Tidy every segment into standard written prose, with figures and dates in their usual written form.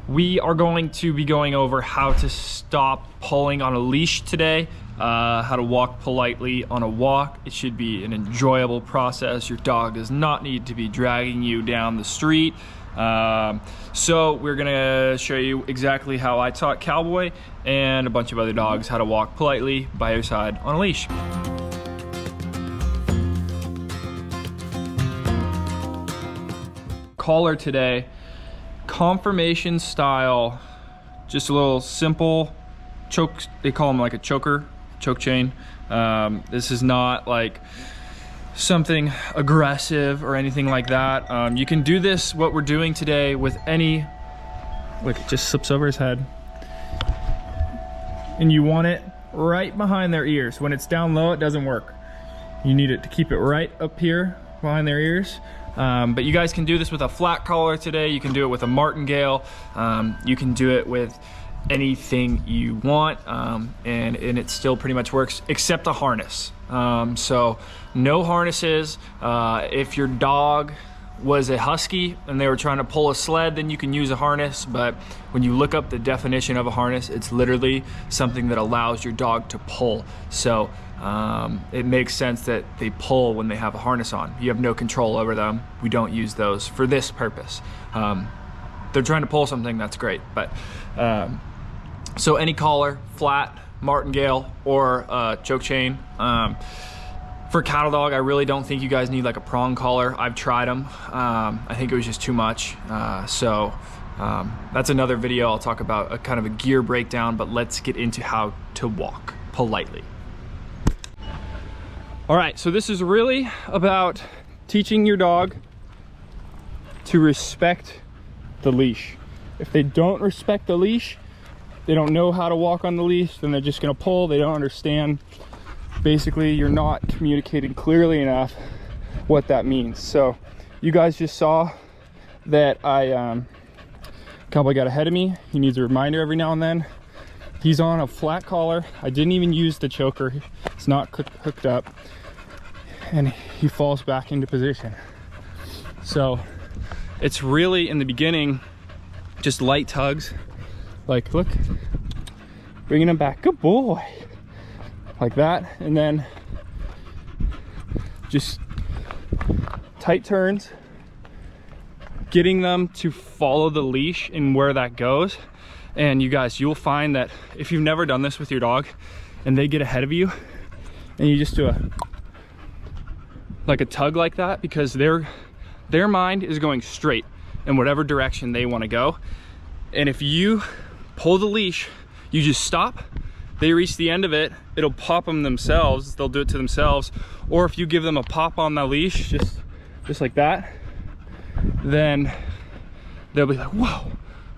We are going to be going over how to stop pulling on a leash today, how to walk politely on a walk. It should be an enjoyable process. Your dog does not need to be dragging you down the street. So we're gonna show you exactly how I taught Cowboy and a bunch of other dogs how to walk politely by your side on a leash. Collar today, confirmation style, just a little simple choke. They call them like a choker, choke chain. This is not like something aggressive or anything like that. You can do this, what we're doing today, with any, look, it just slips over his head. And you want it right behind their ears. When it's down low, it doesn't work. You need it to keep it right up here behind their ears. But you guys can do this with a flat collar today. You can do it with a martingale. You can do it with anything you want, and it still pretty much works, except a harness. So no harnesses. If your dog was a husky and they were trying to pull a sled, then you can use a harness. But when you look up the definition of a harness, it's literally something that allows your dog to pull. So it makes sense that they pull when they have a harness on. You have no control over them. We don't use those for this purpose. They're trying to pull something, that's great. But so any collar, flat, martingale, or choke chain. For cattle dog, I really don't think you guys need like a prong collar. I've tried them. I think it was just too much. That's another video. I'll talk about a kind of a gear breakdown, but let's get into how to walk politely. All right, so this is really about teaching your dog to respect the leash. If they don't respect the leash, they don't know how to walk on the leash, then they're just gonna pull. They don't understand. Basically, you're not communicating clearly enough what that means. So you guys just saw that Cowboy got ahead of me. He needs a reminder every now and then. He's on a flat collar. I didn't even use the choker. It's not hooked up. And he falls back into position. So it's really, in the beginning, just light tugs. Like, look, bringing him back, good boy. Like that, and then just tight turns, getting them to follow the leash and where that goes. And you guys, you'll find that if you've never done this with your dog and they get ahead of you and you just do a tug like that, because their mind is going straight in whatever direction they want to go. And if you pull the leash, you just stop, they reach the end of it, it'll pop them themselves, they'll do it to themselves. Or if you give them a pop on the leash, just like that, then they'll be like, whoa,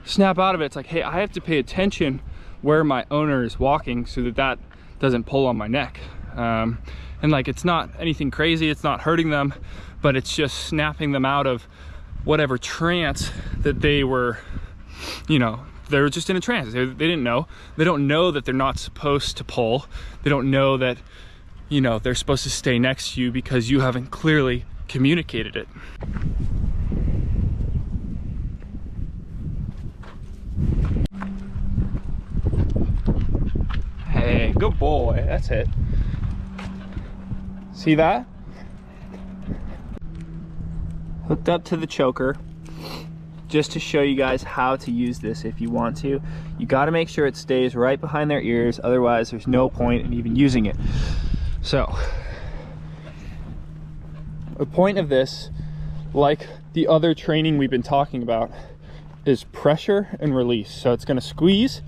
snap out of it. It's like, hey, I have to pay attention where my owner is walking so that doesn't pull on my neck. And like, it's not anything crazy, it's not hurting them, but it's just snapping them out of whatever trance that they were, you know, they're just in a trance. They didn't know. They don't know that they're not supposed to pull. They don't know that, you know, they're supposed to stay next to you because you haven't clearly communicated it. Hey, good boy, that's it. See that? Hooked up to the choker. Just to show you guys how to use this if you want to. You got to make sure it stays right behind their ears, otherwise there's no point in even using it. So, the point of this, like the other training we've been talking about, is pressure and release. So it's going to squeeze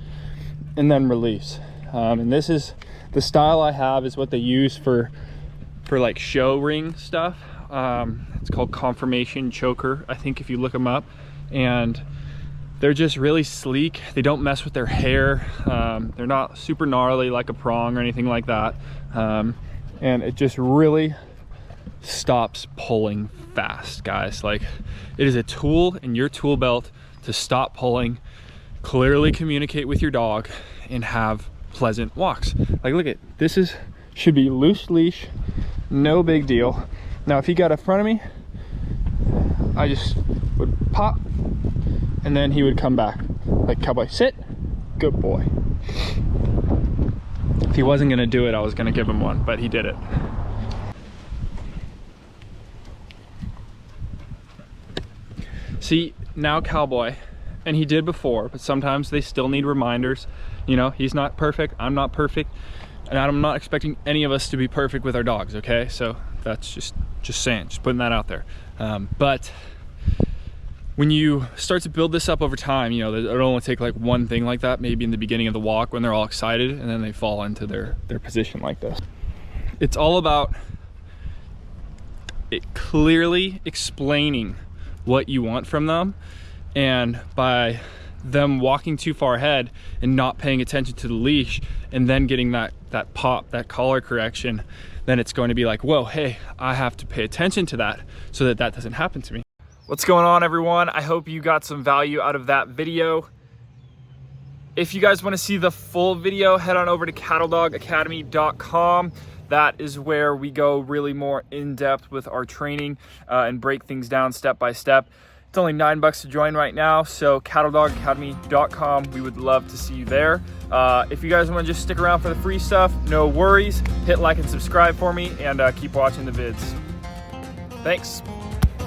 and then release. And this is the style I have, is what they use for like show ring stuff. It's called confirmation choker, I think, if you look them up. And they're just really sleek. They don't mess with their hair. They're not super gnarly like a prong or anything like that. And it just really stops pulling fast, guys. Like, it is a tool in your tool belt to stop pulling, clearly communicate with your dog, and have pleasant walks. Like, look at this, should be loose leash, no big deal. Now if he got in front of me, I just would pop and then he would come back. Like, Cowboy, sit. Good boy. If he wasn't gonna do it, I was gonna give him one, but he did it. See, now Cowboy, and he did before, but sometimes they still need reminders. You know, he's not perfect, I'm not perfect, and I'm not expecting any of us to be perfect with our dogs, okay? So that's just saying, just putting that out there. But when you start to build this up over time, you know, it'll only take like one thing like that, maybe in the beginning of the walk when they're all excited, and then they fall into their position like this. It's all about it clearly explaining what you want from them, and by them walking too far ahead and not paying attention to the leash and then getting that pop, that collar correction, then it's going to be like, whoa, hey, I have to pay attention to that so that that doesn't happen to me. What's going on, everyone? I hope you got some value out of that video. If you guys want to see the full video, head on over to cattledogacademy.com. That is where we go really more in depth with our training and break things down step by step. It's only $9 to join right now, so cattledogacademy.com. We would love to see you there. If you guys want to just stick around for the free stuff, no worries. Hit like and subscribe for me, and keep watching the vids. Thanks.